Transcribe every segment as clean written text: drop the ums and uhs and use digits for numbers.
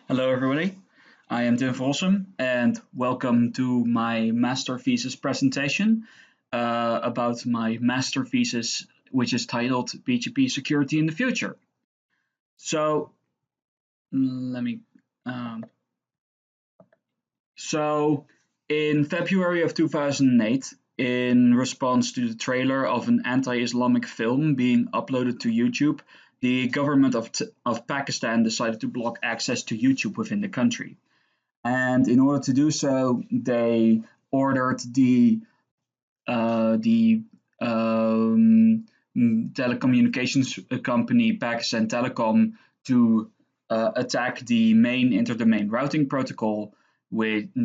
Hello, everybody. I am Tim Vossum, and welcome to my master thesis presentation about my master thesis, which is titled BGP Security in the Future. So, let me. Um, so, in February of 2008, in response to the trailer of an anti-Islamic film being uploaded to YouTube, the government of Pakistan decided to block access to YouTube within the country. And in order to do so, they ordered the telecommunications company Pakistan Telecom to attack the main interdomain routing protocol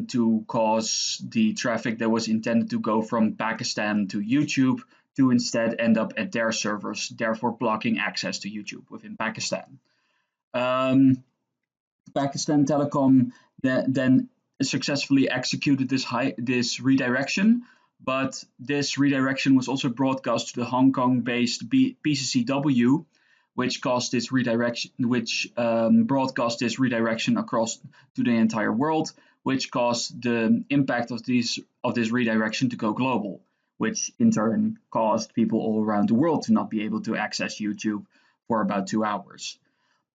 to cause the traffic that was intended to go from Pakistan to YouTube to instead end up at their servers, therefore blocking access to YouTube within Pakistan. Um, Pakistan Telecom then successfully executed this redirection, but this redirection was also broadcast to the Hong Kong-based PCCW, which broadcast this redirection across to the entire world, which caused the impact of this redirection to go global, which in turn caused people all around the world to not be able to access YouTube for about 2 hours.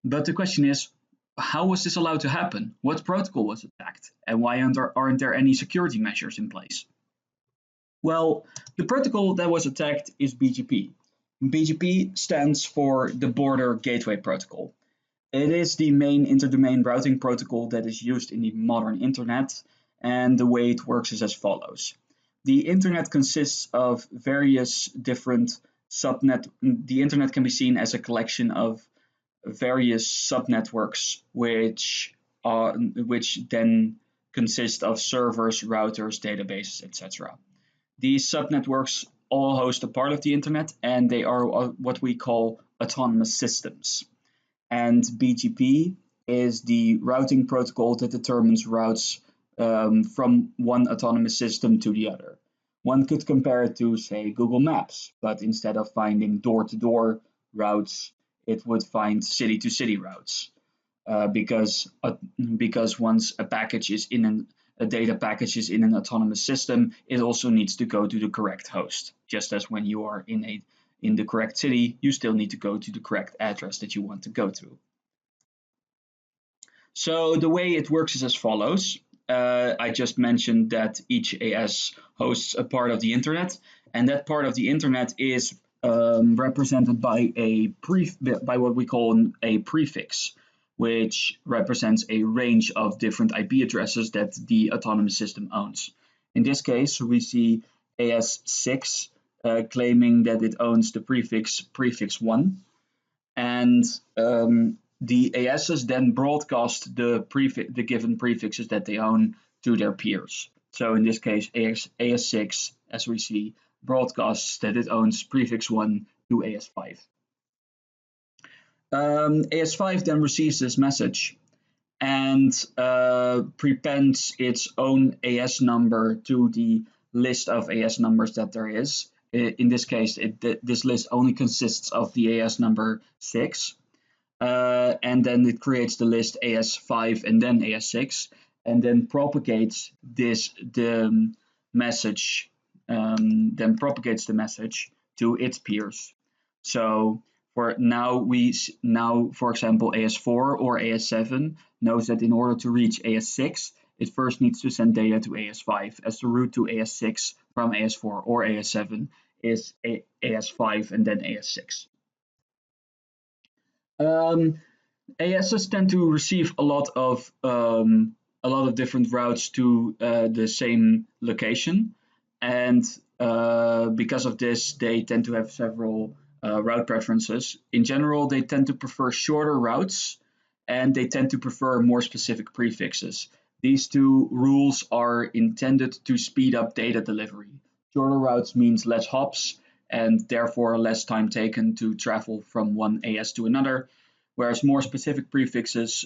But the question is, how was this allowed to happen? What protocol was attacked? And why aren't there any security measures in place? Well, the protocol that was attacked is BGP. BGP stands for the Border Gateway Protocol. It is the main interdomain routing protocol that is used in the modern internet, and the way it works is as follows. The internet consists of various different subnet. The internet can be seen as a collection of various subnetworks which then consist of servers, routers, databases, etc. These subnetworks all host a part of the internet, and they are what we call autonomous systems. And BGP is the routing protocol that determines routes from one autonomous system to the other. One could compare it to, say, Google Maps, but instead of finding door-to-door routes, it would find city-to-city routes, because once a data package is in an autonomous system, it also needs to go to the correct host. Just as when you are in the correct city, you still need to go to the correct address that you want to go to. So the way it works is as follows. I just mentioned that each AS hosts a part of the internet, and that part of the internet is represented by what we call a prefix, which represents a range of different IP addresses that the autonomous system owns. In this case, we see AS6 claiming that it owns the prefix 1, and the ASs then broadcast the given prefixes that they own to their peers. So in this case, AS6, as we see, broadcasts that it owns prefix 1 to AS5. AS5 then receives this message and prepends its own AS number to the list of AS numbers that there is. In this case, this list only consists of the AS number 6. And then it creates the list AS5 and then AS6, and then propagates the message to its peers. So for example, AS4 or AS7 knows that in order to reach AS6, it first needs to send data to AS5, as the route to AS6 from AS4 or AS7 is AS5 and then AS6. ASs tend to receive a lot of different routes to the same location, and because of this, they tend to have several route preferences. In general, they tend to prefer shorter routes, and they tend to prefer more specific prefixes. These two rules are intended to speed up data delivery. Shorter routes means less hops, and therefore less time taken to travel from one AS to another, whereas more specific prefixes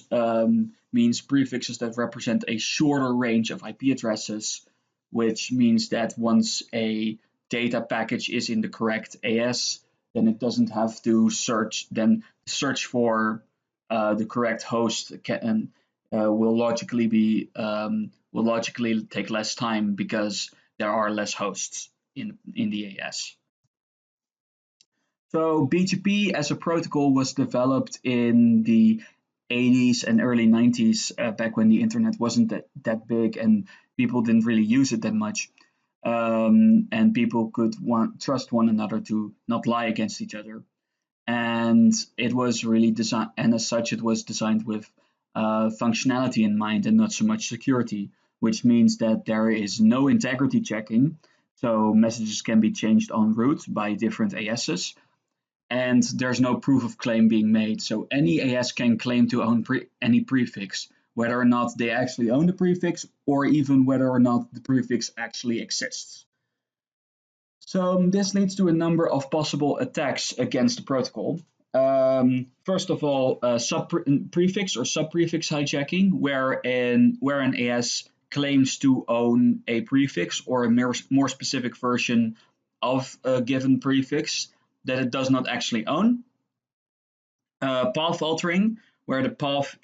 means prefixes that represent a shorter range of IP addresses, which means that once a data package is in the correct AS, then it doesn't have to search for the correct host, and will logically take less time because there are less hosts in the AS. So BGP as a protocol was developed in the 80s and early 90s, back when the internet wasn't that big and people didn't really use it that much. And people could trust one another to not lie against each other. And it was really designed, and as such, it was designed with functionality in mind and not so much security, which means that there is no integrity checking. So messages can be changed en route by different ASs, and there's no proof of claim being made. So any AS can claim to own any prefix, whether or not they actually own the prefix or even whether or not the prefix actually exists. So this leads to a number of possible attacks against the protocol. First of all, prefix or subprefix hijacking, where an AS claims to own a prefix or a more specific version of a given prefix that it does not actually own. Path altering, where the path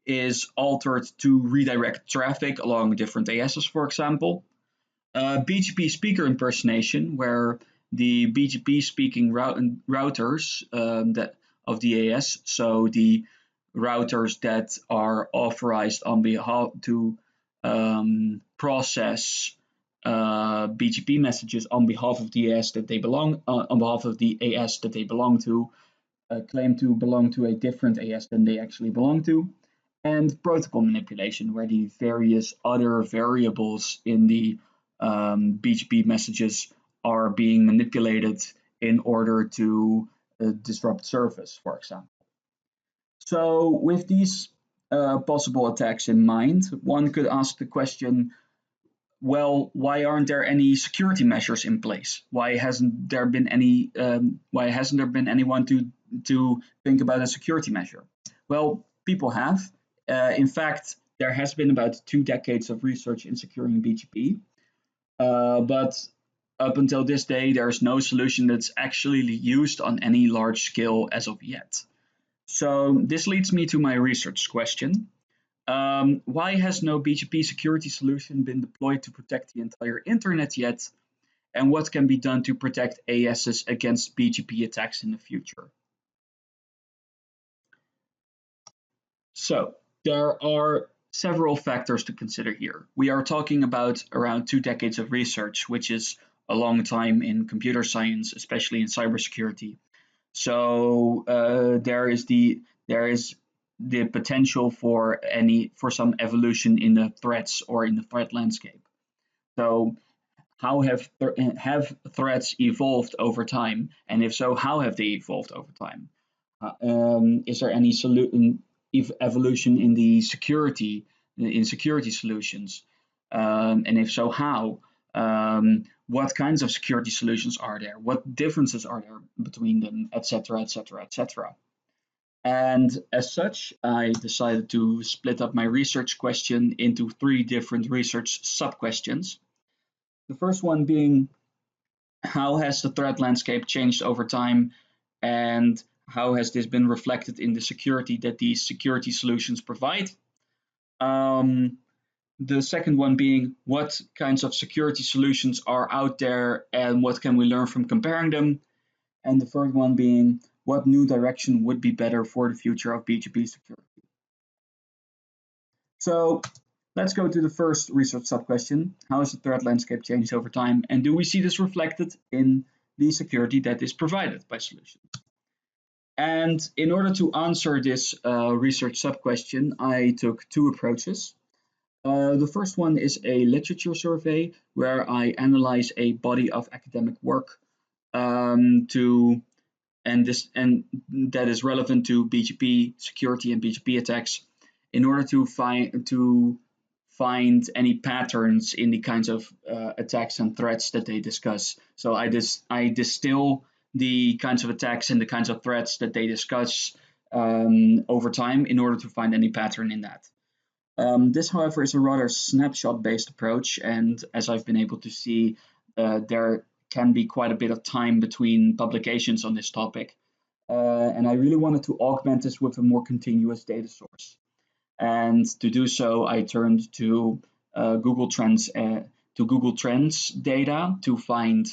is altered to redirect traffic along different ASs, for example. BGP speaker impersonation, where the BGP speaking routers of the AS, so the routers that are authorized on behalf to process BGP messages on behalf of the AS that they belong on behalf of the AS that they belong to, claim to belong to a different AS than they actually belong to. And protocol manipulation, where the various other variables in the BGP messages are being manipulated in order to disrupt service, for example. So with these possible attacks in mind, one could ask the question, well, why aren't there any security measures in place? Why hasn't there been anyone to think about a security measure? Well, people have. In fact, there has been about 2 decades of research in securing BGP, but up until this day, there's no solution that's actually used on any large scale as of yet. So this leads me to my research question. Why has no BGP security solution been deployed to protect the entire internet yet? And what can be done to protect ASs against BGP attacks in the future? So there are several factors to consider here. We are talking about around 2 decades of research, which is a long time in computer science, especially in cybersecurity. So there is the potential for some evolution in the threats or in the threat landscape. So how have threats evolved over time, and if so, how have they evolved over time? Is there any evolution in the security solutions, and if so, how? What kinds of security solutions are there? What differences are there between them, etc., etc., etc. And as such, I decided to split up my research question into 3 different research sub-questions. The first one being, how has the threat landscape changed over time, and how has this been reflected in the security that these security solutions provide? The second one being, what kinds of security solutions are out there and what can we learn from comparing them? And the third one being, what new direction would be better for the future of BGP security? So let's go to the first research sub-question. How has the threat landscape changed over time? And do we see this reflected in the security that is provided by solutions? And in order to answer this research sub-question, I took 2 approaches. The first one is a literature survey where I analyze a body of academic work that is relevant to BGP security and BGP attacks in order to find any patterns in the kinds of attacks and threats that they discuss. So I distill the kinds of attacks and the kinds of threats that they discuss over time in order to find any pattern in that. This, however, is a rather snapshot-based approach, and as I've been able to see, there can be quite a bit of time between publications on this topic, and I really wanted to augment this with a more continuous data source. And to do so, I turned to Google Trends data to find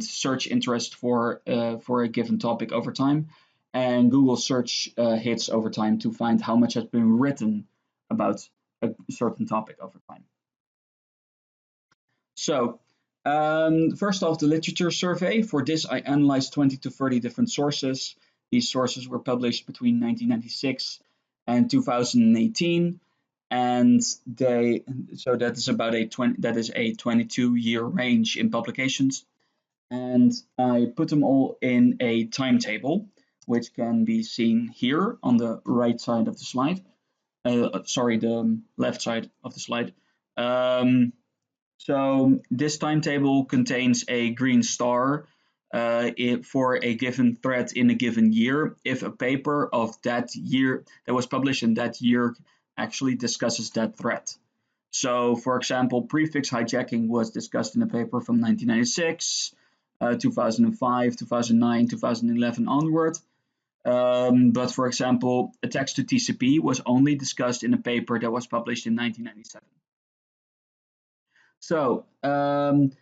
search interest for a given topic over time, and Google search hits over time to find how much has been written about a certain topic over time. So first off, the literature survey. For this, I analyzed 20 to 30 different sources. These sources were published between 1996 and 2018, and that is about a 22-year range in publications. And I put them all in a timetable, which can be seen here on the right side of the slide. Sorry, the left side of the slide. So this timetable contains a green star for a given thread in a given year if a paper of that year that was published in that year actually discusses that thread. So, for example, prefix hijacking was discussed in a paper from 1996, 2005, 2009, 2011 onward. But for example, attacks to TCP was only discussed in a paper that was published in 1997. So from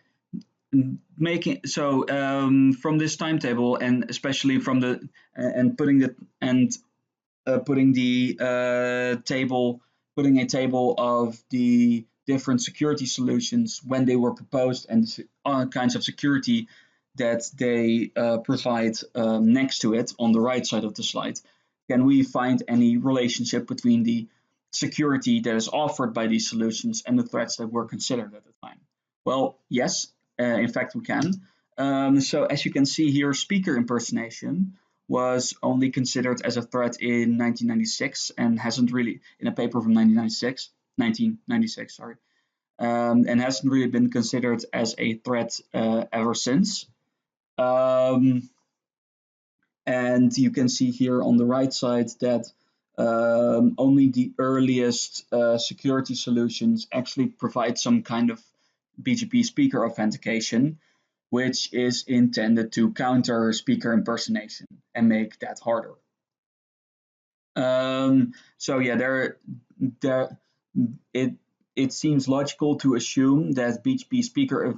this timetable, and especially from the and putting the and putting the table putting a table of the different security solutions when they were proposed and all kinds of security that they provide next to it on the right side of the slide. Can we find any relationship between the security that is offered by these solutions and the threats that were considered at the time? Well, yes, in fact we can. So as you can see here, speaker impersonation was only considered as a threat in 1996 and hasn't really, in a paper from 1996, sorry, and hasn't really been considered as a threat ever since. And you can see here on the right side that only the earliest security solutions actually provide some kind of BGP speaker authentication, which is intended to counter speaker impersonation and make that harder. So yeah, it seems logical to assume that BGP speaker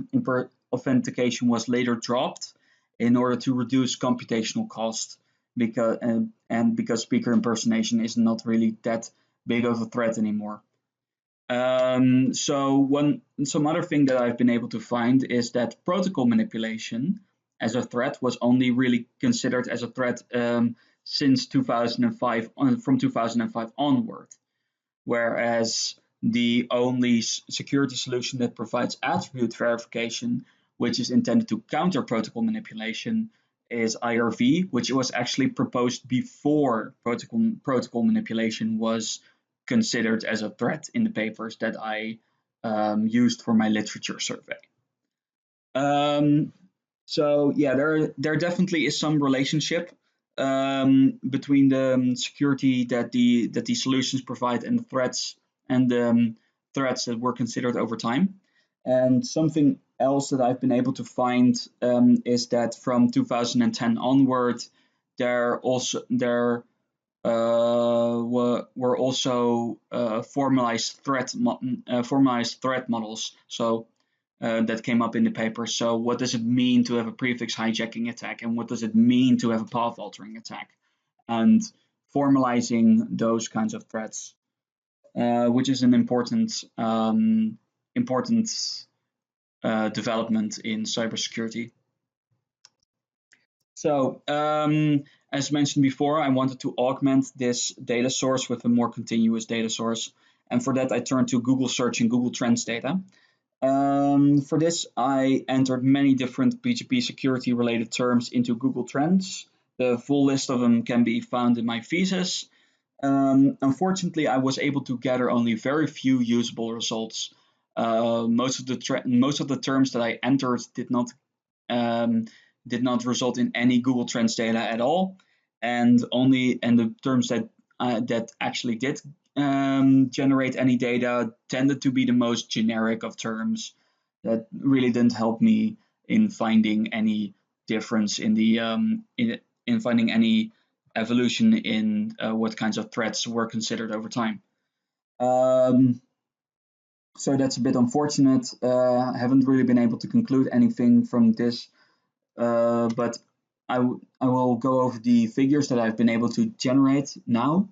authentication was later dropped in order to reduce computational cost because speaker impersonation is not really that big of a threat anymore. Some other thing that I've been able to find is that protocol manipulation as a threat was only really considered as a threat since 2005, from 2005 onward, whereas the only security solution that provides attribute verification, which is intended to counter protocol manipulation, is IRV, which was actually proposed before protocol manipulation was considered as a threat in the papers that I used for my literature survey. So yeah, there definitely is some relationship between the security that the solutions provide and the threats that were considered over time. And something else that I've been able to find is that from 2010 onward, there were also formalized threat models. So that came up in the paper. So what does it mean to have a prefix hijacking attack, and what does it mean to have a path altering attack? And formalizing those kinds of threats, which is an important development in cybersecurity. So as mentioned before, I wanted to augment this data source with a more continuous data source. And for that, I turned to Google Search and Google Trends data. For this, I entered many different BGP security related terms into Google Trends. The full list of them can be found in my thesis. Unfortunately, I was able to gather only very few usable results. Most of the terms that I entered did not result in any Google Trends data at all, and the terms that actually did generate any data tended to be the most generic of terms that really didn't help me in finding any difference in the in finding any evolution in what kinds of threats were considered over time. So that's a bit unfortunate. I haven't really been able to conclude anything from this, but I will go over the figures that I've been able to generate now.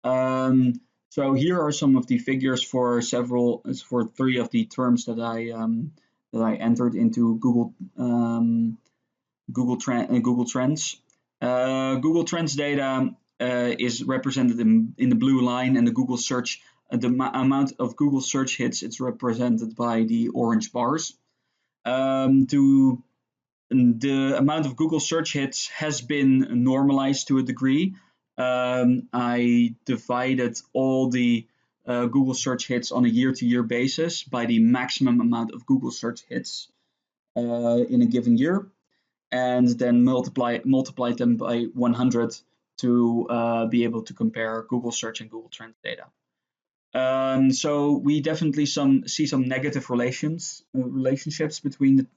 So here are some of the figures for three of the terms that I entered into Google Trends. Google Trends data is represented in the blue line, and the Google search, the amount of Google search hits, it's represented by the orange bars. The amount of Google search hits has been normalized to a degree. I divided all the Google search hits on a year-to-year basis by the maximum amount of Google search hits in a given year, and then multiply them by 100 to be able to compare Google search and Google Trends data. So we definitely see some negative relationships between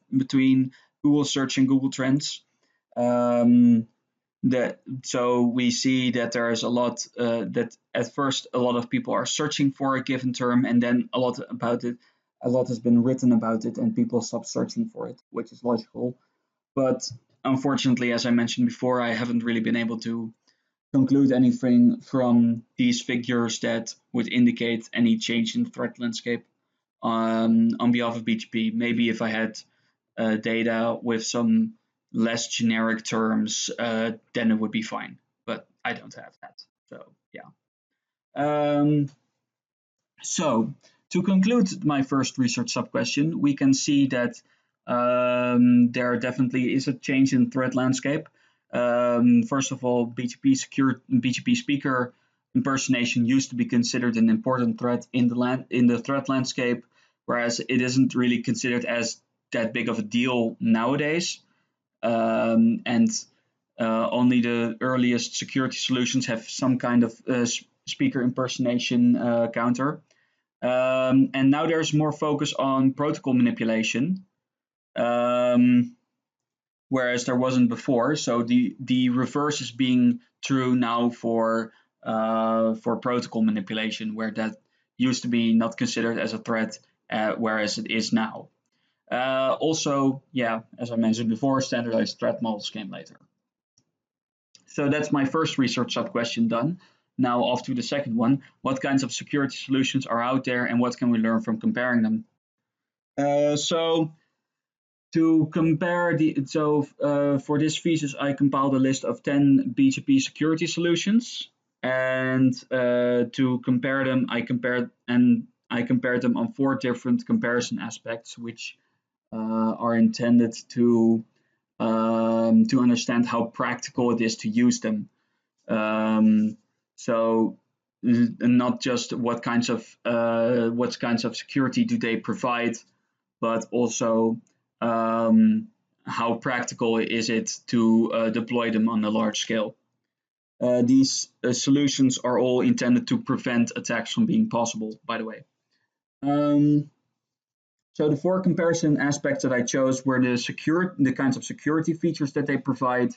Google search and Google Trends. So we see that there's a lot that at first a lot of people are searching for a given term, and then a lot has been written about it, and people stop searching for it, which is logical. But unfortunately, as I mentioned before, I haven't really been able to conclude anything from these figures that would indicate any change in the threat landscape on behalf of BGP. Maybe if I had data with some less generic terms, then it would be fine, but I don't have that. So yeah. So to conclude my first research sub-question, we can see that there definitely is a change in threat landscape. First of all, BGP speaker impersonation used to be considered an important threat in the threat landscape, whereas it isn't really considered as that big of a deal nowadays. And only the earliest security solutions have some kind of speaker impersonation counter. And now there's more focus on protocol manipulation, whereas there wasn't before. So the reverse is being true now for protocol manipulation, where that used to be not considered as a threat, whereas it is now. Also, yeah, as I mentioned before, standardized threat models came later. So that's my first research sub-question done. Now off to the second one. What kinds of security solutions are out there, and what can we learn from comparing them? So to compare for this thesis, I compiled a list of 10 BGP security solutions, and to compare them, I compared them on 4 different comparison aspects, which are intended to understand how practical it is to use them. So not just what kinds of security do they provide, but also how practical is it to deploy them on a large scale. These solutions are all intended to prevent attacks from being possible, by the way. So the 4 comparison aspects that I chose were the kinds of security features that they provide,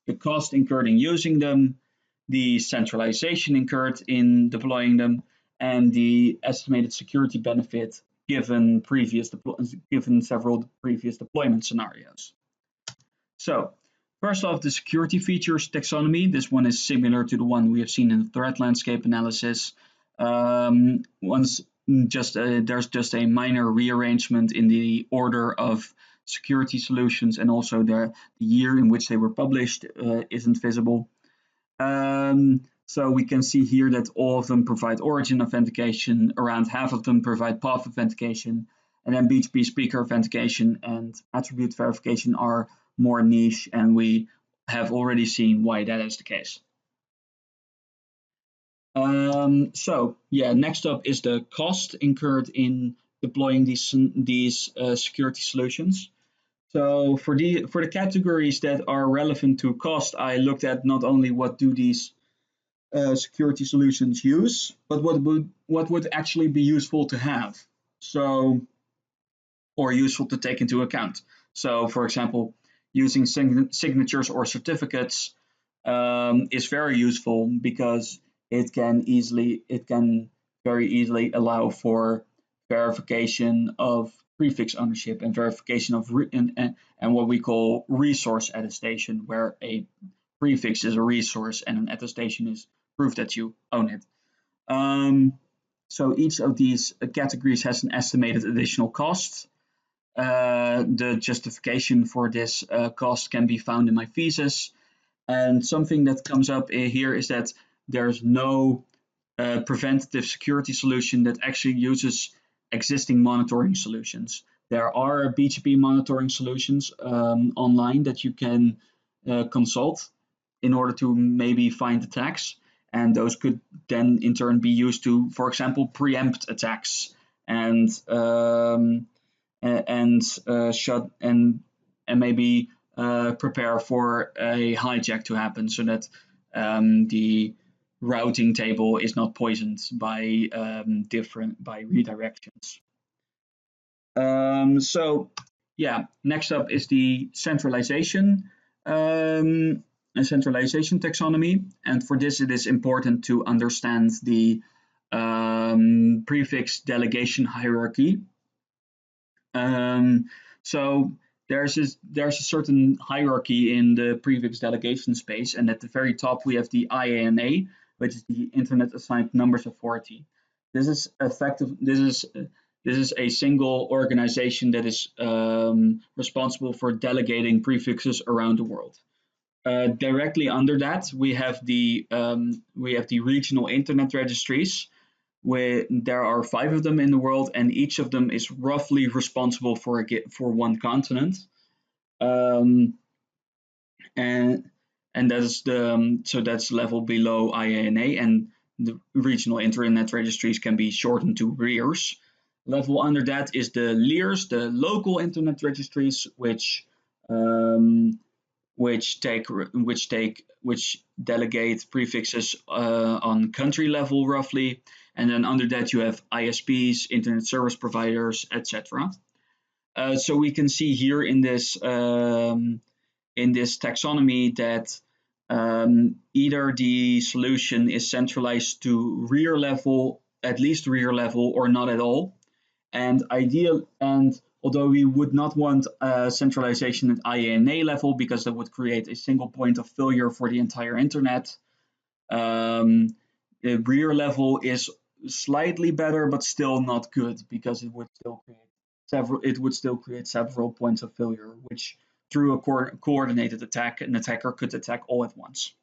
the cost incurred in using them, the centralization incurred in deploying them, and the estimated security benefit given several previous deployment scenarios. So first off, the security features taxonomy. This one is similar to the one we have seen in the threat landscape analysis. There's just a minor rearrangement in the order of security solutions, and also the year in which they were published isn't visible. So we can see here that all of them provide origin authentication, around half of them provide path authentication, and then BGP speaker authentication and attribute verification are more niche, and we have already seen why that is the case. So yeah, next up is the cost incurred in deploying these security solutions. So for the categories that are relevant to cost, I looked at not only what do these security solutions use, but what would actually be useful to have, or useful to take into account. So for example, using signatures or certificates, is very useful because it can very easily allow for verification of prefix ownership and verification of and what we call resource attestation, where a prefix is a resource and an attestation is proof that you own it. So each of these categories has an estimated additional cost. The justification for this cost can be found in my thesis. And something that comes up here is that there's no preventative security solution that actually uses existing monitoring solutions. There are BGP monitoring solutions online that you can consult in order to maybe find attacks, and those could then in turn be used to, for example, preempt attacks and shut and maybe prepare for a hijack to happen so that the routing table is not poisoned by by redirections. So yeah, next up is the centralization taxonomy, and for this it is important to understand the prefix delegation hierarchy. So there's a certain hierarchy in the prefix delegation space, and at the very top we have the IANA, which is the Internet Assigned Numbers Authority. This is effective. This is a single organization that is responsible for delegating prefixes around the world. Directly under that, we have the regional internet registries, where there are 5 of them in the world, and each of them is roughly responsible for one continent. And that is so that's level below IANA, and the regional internet registries can be shortened to RIERs. Level under that is the LIERs, the local internet registries, which delegate prefixes on country level roughly, and then under that you have ISPs, internet service providers, etc. So we can see here in this taxonomy that either the solution is centralized to RIER level, at least RIER level, or not at all. And although we would not want centralization at IANA level because that would create a single point of failure for the entire internet, the RIER level is slightly better, but still not good because it would still create several points of failure, which through a coordinated attack, an attacker could attack all at once.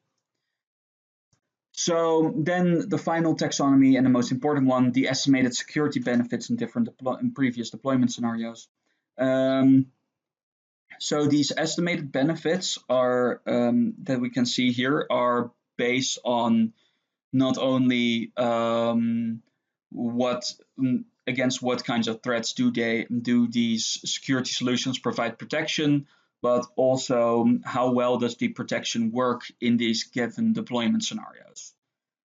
So then the final taxonomy and the most important one, the estimated security benefits in previous deployment scenarios. So these estimated benefits are that we can see here are based on not only against what kinds of threats do these security solutions provide protection, but also how well does the protection work in these given deployment scenarios.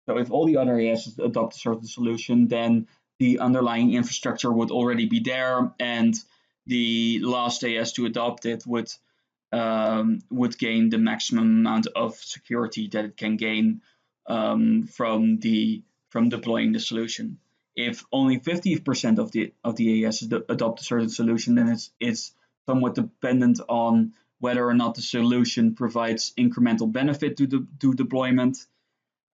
So if all the other ASs adopt a certain solution, then the underlying infrastructure would already be there, and the last AS to adopt it would gain the maximum amount of security that it can gain from deploying the solution. If only 50% of the ASs adopt a certain solution, then it's somewhat dependent on whether or not the solution provides incremental benefit to deployment.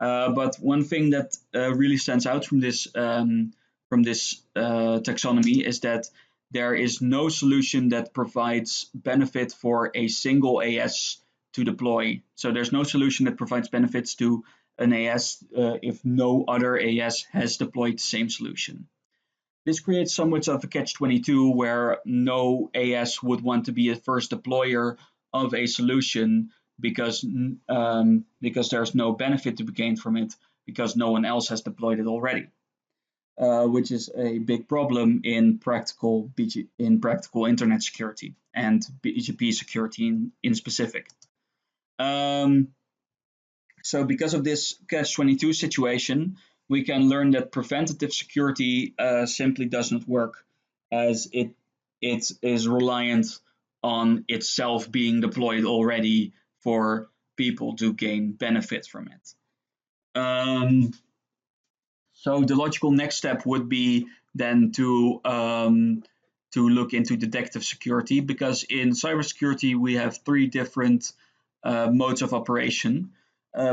But one thing that really stands out from this taxonomy is that there is no solution that provides benefit for a single AS to deploy. So there's no solution that provides benefits to an AS if no other AS has deployed the same solution. This creates somewhat of a catch-22 where no AS would want to be a first deployer of a solution because there's no benefit to be gained from it because no one else has deployed it already, which is a big problem in practical internet security and BGP security in specific. So because of this catch-22 situation, we can learn that preventative security simply does not work, as it is reliant on itself being deployed already for people do gain benefit from it. So the logical next step would be then to look into detective security, because in cybersecurity we have three different modes of operation: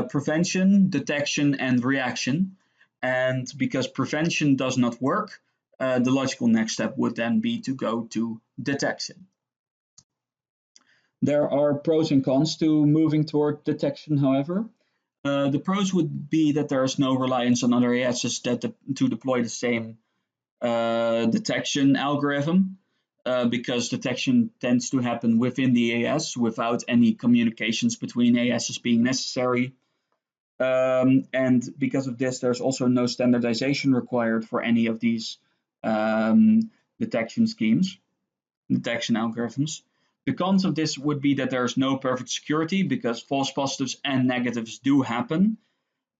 prevention, detection, and reaction. And because prevention does not work, the logical next step would then be to go to detection. There are pros and cons to moving toward detection, however. The pros would be that there is no reliance on other ASs to deploy the same detection algorithm, because detection tends to happen within the AS without any communications between ASs being necessary. And because of this, there's also no standardization required for any of these detection schemes, detection algorithms. The cons of this would be that there's no perfect security, because false positives and negatives do happen,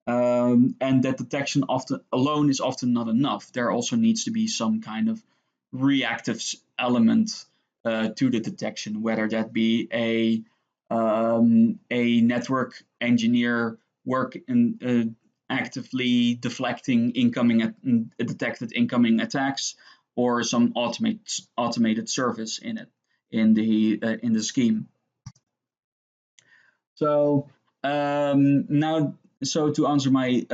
and that detection alone is often not enough. There also needs to be some kind of reactive element to the detection, whether that be a network engineer work in actively deflecting detected incoming attacks, or some automated service in it in the scheme. So now, so to answer my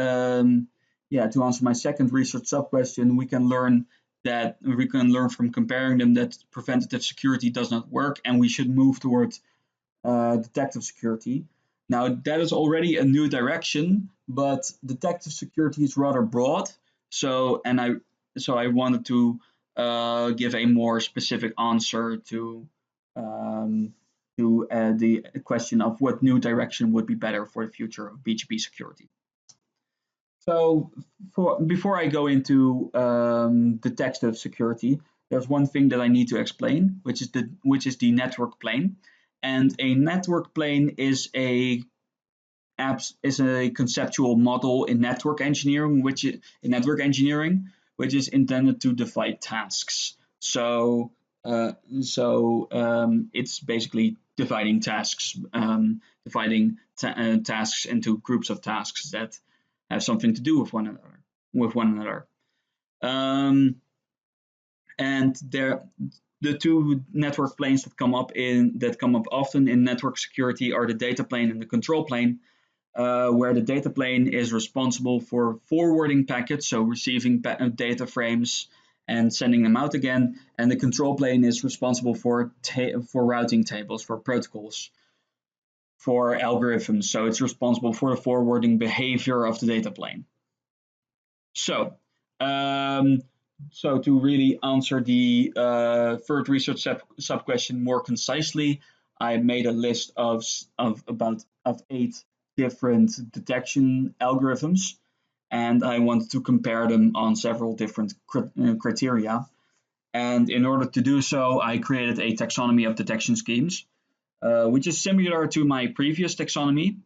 second research sub question, we can learn from comparing them that preventative security does not work, and we should move towards detective security. Now that is already a new direction, but detective security is rather broad. So I wanted to give a more specific answer to the question of what new direction would be better for the future of BGP security. So before I go into detective security, there's one thing that I need to explain, which is the network plane. And a network plane is a conceptual model in network engineering, which is intended to divide tasks. So it's basically dividing tasks, tasks into groups of tasks that have something to do with one another. And the two network planes that come up often in network security are the data plane and the control plane, where the data plane is responsible for forwarding packets, so receiving data frames and sending them out again, and the control plane is responsible for routing tables, for protocols, for algorithms. So it's responsible for the forwarding behavior of the data plane. So to really answer the third research sub question more concisely, I made a list of 8 different detection algorithms, and I wanted to compare them on several different criteria. And in order to do so, I created a taxonomy of detection schemes, which is similar to my previous taxonomy.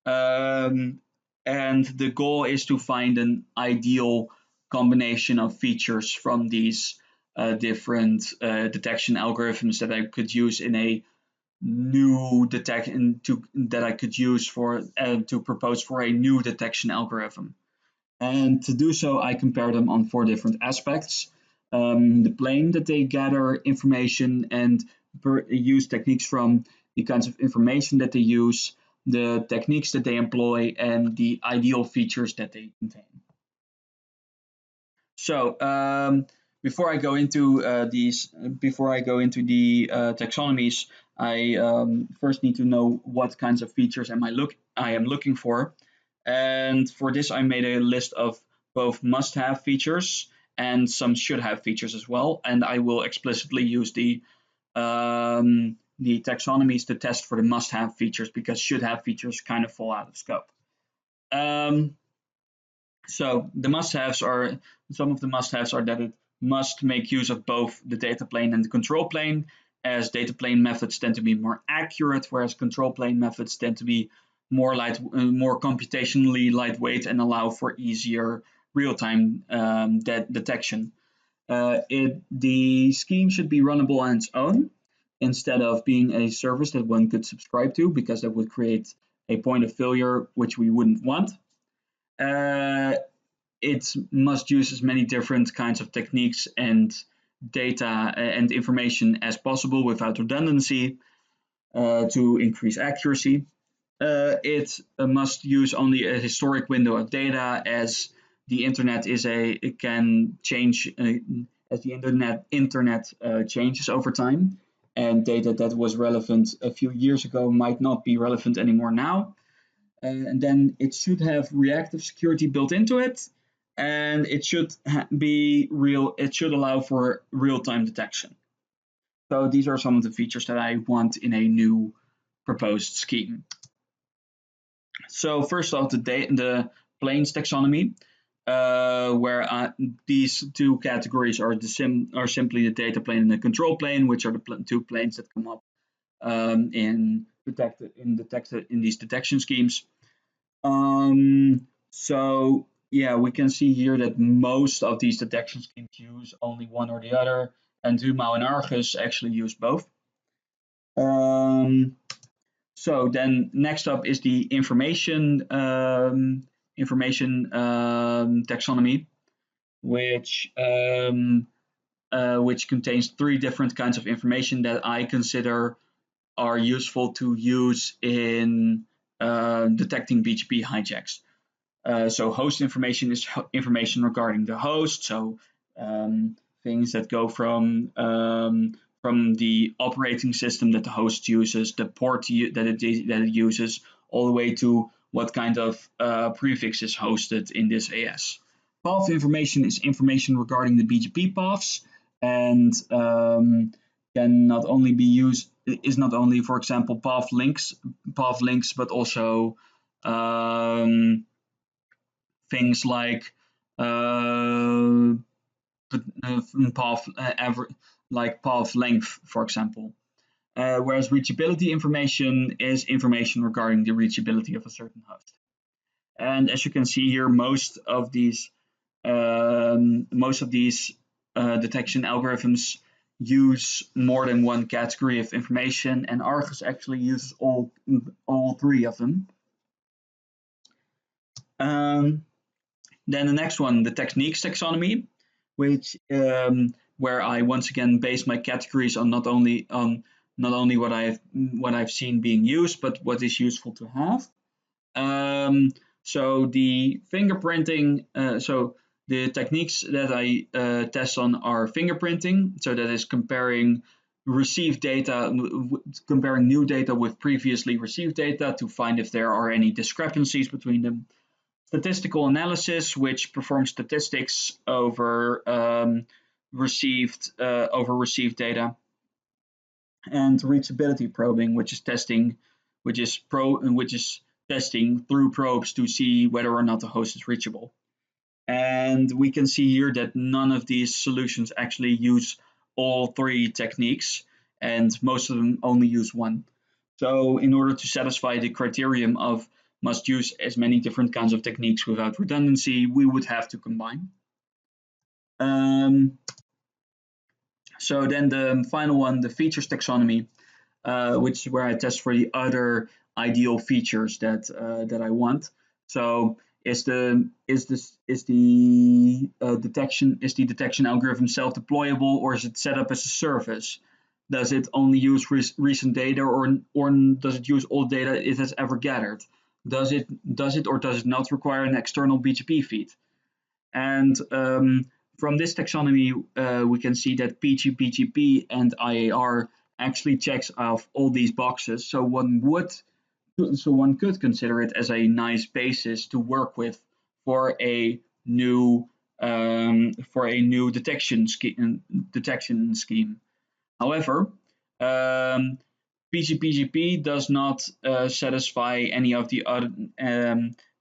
And the goal is to find an ideal combination of features from these different detection algorithms that I could use in a new detection that I could use to propose for a new detection algorithm. And to do so, I compare them on 4 different aspects: the plane that they gather information and use techniques from, the kinds of information that they use, the techniques that they employ, and the ideal features that they contain. So before I go into the taxonomies, I first need to know what kinds of features I am looking for. And for this, I made a list of both must-have features and some should-have features as well. And I will explicitly use the taxonomies to test for the must-have features, because should-have features kind of fall out of scope. So some of the must-haves are that it must make use of both the data plane and the control plane, as data plane methods tend to be more accurate, whereas control plane methods tend to be more computationally lightweight and allow for easier real-time detection. The scheme should be runnable on its own instead of being a service that one could subscribe to, because that would create a point of failure, which we wouldn't want. It must use as many different kinds of techniques and data and information as possible without redundancy to increase accuracy. It must use only a historic window of data, as the internet it can change as the internet changes over time, and data that was relevant a few years ago might not be relevant anymore now. And then it should have reactive security built into it, and it should be real. It should allow for real-time detection. So these are some of the features that I want in a new proposed scheme. So first off, the planes taxonomy, where these two categories are simply the data plane and the control plane, which are the two planes that come up in these detection schemes. So yeah, we can see here that most of these detection schemes use only one or the other, and Humao and Argus actually use both. So then next up is the information taxonomy, which contains three different kinds of information that I consider are useful to use in detecting BGP hijacks. So host information is information regarding the host, so things that go from the operating system that the host uses, the port that it uses, all the way to what kind of prefix is hosted in this AS. Path information is information regarding the BGP paths, and can not only be used, is not only, for example, path links, but also things like path length, for example. Whereas reachability information is information regarding the reachability of a certain host. And as you can see here, most of these detection algorithms use more than one category of information, and Argus actually uses all three of them. Then the next one, the techniques taxonomy, which where I once again base my categories on not only what I've seen being used, but what is useful to have. So the fingerprinting, so the techniques that I test on are fingerprinting. So that is comparing received data, comparing new data with previously received data to find if there are any discrepancies between them. Statistical analysis, which performs statistics over received data, and reachability probing, which is testing through probes to see whether or not the host is reachable. And we can see here that none of these solutions actually use all three techniques, and most of them only use one. So in order to satisfy the criterion of must use as many different kinds of techniques without redundancy, we would have to combine. So then the final one, the features taxonomy, which is where I test for the other ideal features that I want. So is the detection algorithm self-deployable, or is it set up as a service? Does it only use recent data, or does it use all data it has ever gathered? Does it or does it not require an external BGP feed? And from this taxonomy, we can see that PGP and IAR actually checks off all these boxes. So one could consider it as a nice basis to work with for a new detection scheme. However, PGP does not satisfy any of the other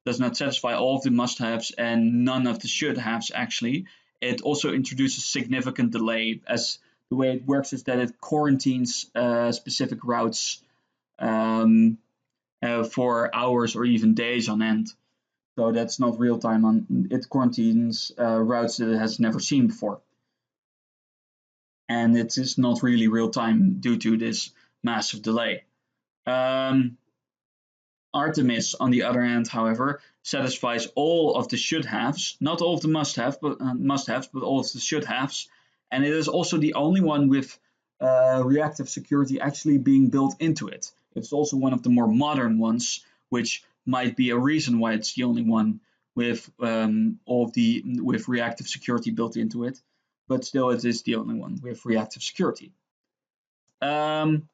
does not satisfy all of the must-haves and none of the should-haves. Actually, it also introduces significant delay, as the way it works is that it quarantines specific routes for hours or even days on end. So that's not real time. It quarantines routes that it has never seen before, and it is not really real time due to this massive delay. Artemis, on the other hand, however, satisfies all of the should-haves, not all of the must-haves, but all of the should-haves, and it is also the only one with reactive security actually being built into it. It's also one of the more modern ones, which might be a reason why it's the only one with with reactive security built into it, but still it is the only one with reactive security. Um,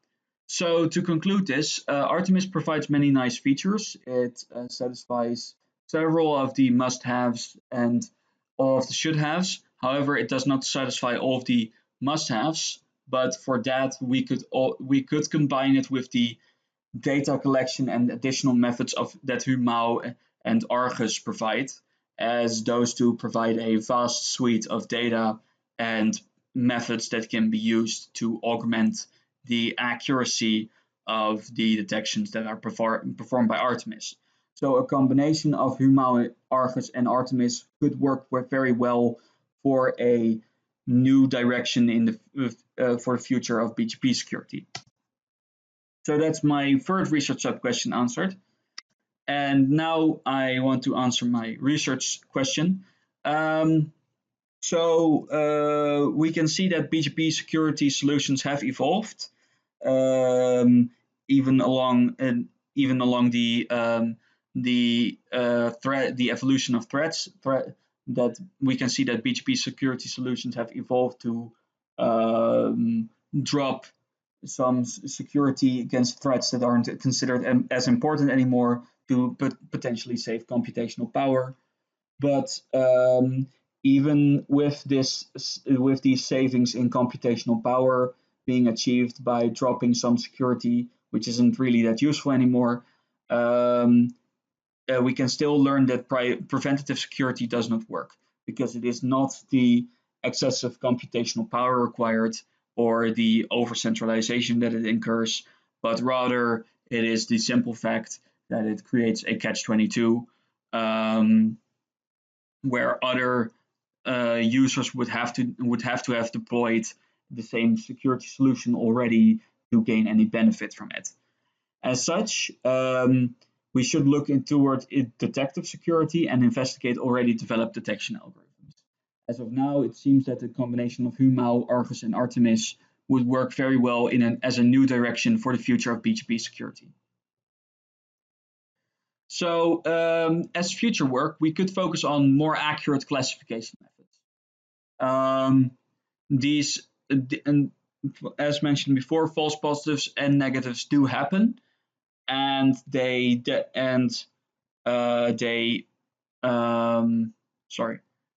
so to conclude this, Artemis provides many nice features. It satisfies several of the must-haves and all of the should-haves. However, it does not satisfy all of the must-haves. But for that, we could combine it with the data collection and additional methods that Humao and Argus provide, as those two provide a vast suite of data and methods that can be used to augment the accuracy of the detections that are performed by Artemis. So a combination of Humao, Argus, and Artemis could work very well for a new direction for the future of BGP security. So that's my third research sub-question answered. And now I want to answer my research question. We can see that BGP security solutions have evolved, even along the evolution of threats. That we can see that BGP security solutions have evolved to drop some security against threats that aren't considered as important anymore to potentially save computational power. But even with these savings in computational power being achieved by dropping some security, which isn't really that useful anymore, we can still learn that preventative security does not work, because it is not the excessive computational power required or the over-centralization that it incurs, but rather it is the simple fact that it creates a catch-22 where other users would have to have deployed the same security solution already to gain any benefit from it. As such, we should look toward detective security and investigate already developed detection algorithms. As of now, it seems that the combination of Humao, Argus, and Artemis would work very well as a new direction for the future of BGP security. So, as future work, we could focus on more accurate classification methods. As mentioned before, false positives and negatives do happen, and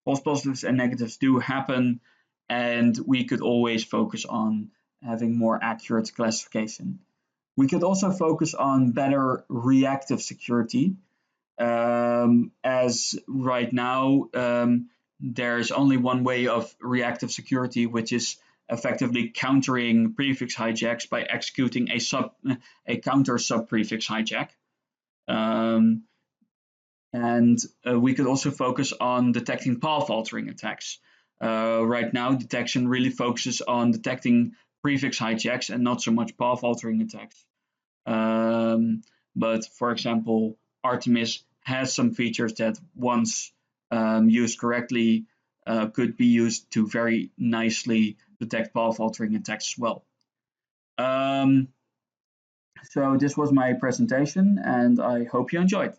false positives and negatives do happen, and we could always focus on having more accurate classification. We could also focus on better reactive security, as right now there's only one way of reactive security, which is effectively countering prefix hijacks by executing a counter sub-prefix hijack. We could also focus on detecting path altering attacks. Right now, detection really focuses on detecting prefix hijacks and not so much path altering attacks. But for example, Artemis has some features that, once used correctly, could be used to very nicely detect path altering attacks as well. So this was my presentation, and I hope you enjoyed.